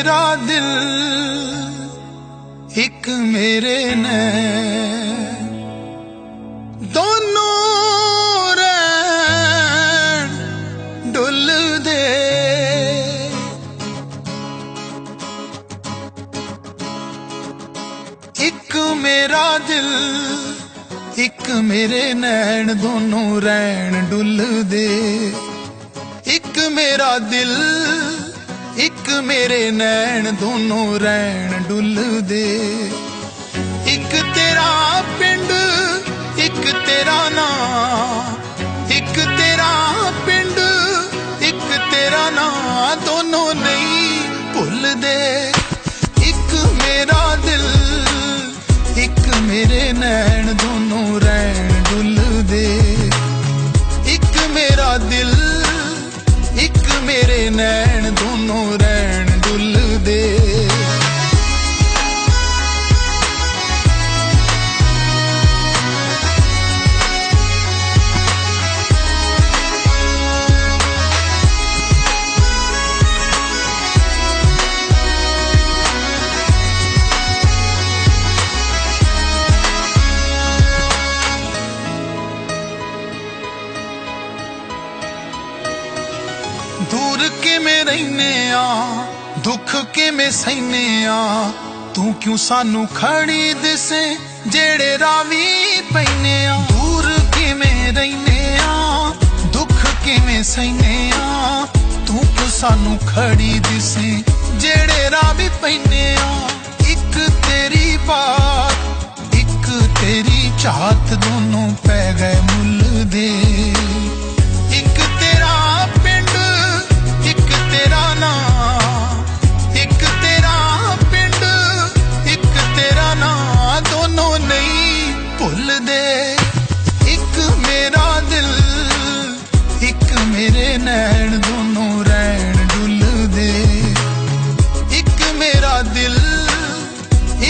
मेरा दिल एक मेरे नैन दोनों रैन डुल दे। एक मेरा दिल एक मेरे नैन दोनों रैन डुल दे। एक मेरा दिल एक मेरे नैन दोनों रैन डुल दे। एक तेरा पिंड एक तेरा नां, एक तेरा पिंड एक तेरा नां दोनों नहीं भुल दे। एक मेरा दिल एक मेरे नैन दोनों रैन डुल दे। एक मेरा दिल एक मेरे नैन दोनों रैन डुल दे। दूर किवें रहिने आ दुख किवें सहने आ, तू क्यों सानू खड़ी दिसे जेड़े रावी पैने आ। दूर किवें रहिने आ दुख किवें सहने आ, तू क्यों सानू खड़ी दिसे जेड़े रावी पैने आ। एक तेरी बात एक तेरी चाहत दोनों पै गए मुल दे। एक तेरा पिंड एक तेरा नां, एक तेरा पिंड एक तेरा नां दोनों नहीं भुल दे। एक मेरा दिल एक मेरे नैन दोनों रैन डुल दे। एक मेरा दिल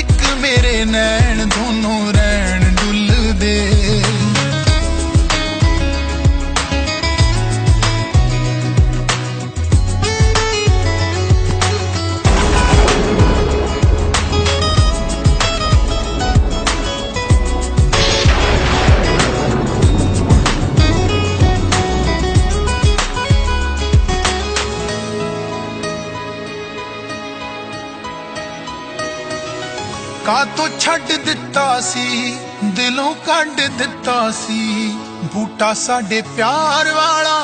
एक मेरे नैन दोनों रैन डुल दे। कातों छड्ड दिता सी दिलों कढ दिता सी, बूटा साडे प्यार वाला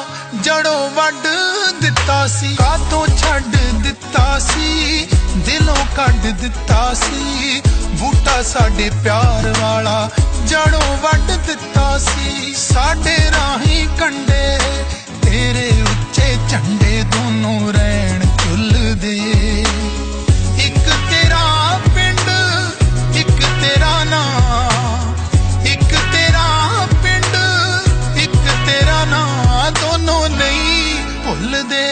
जड़ों वड दिता सी। कातों छड्ड दिता सी दिलों कढ दिता सी, बूटा साडे प्यार वाला जड़ों वड दिता सी। साडे राही कंडे तेरे उच्चे झंडे दोनों रैन झुल दे। एक तेरा पिंड एक तेरा नां, एक तेरा पिंड एक तेरा नां दोनों नहीं भुल दे।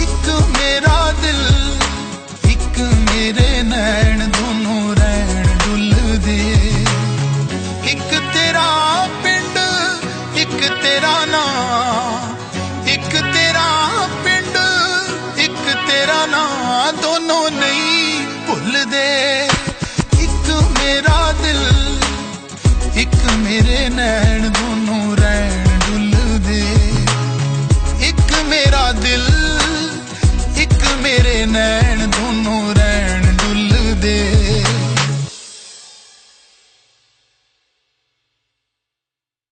एक मेरा दिल एक मेरे नैन दोनों रैन डुल दे। एक तेरा पिंड एक तेरा नां, एक तेरा पिंड एक तेरा नां दोनों नहीं भुल दे। एक मेरा दिल एक मेरे नैन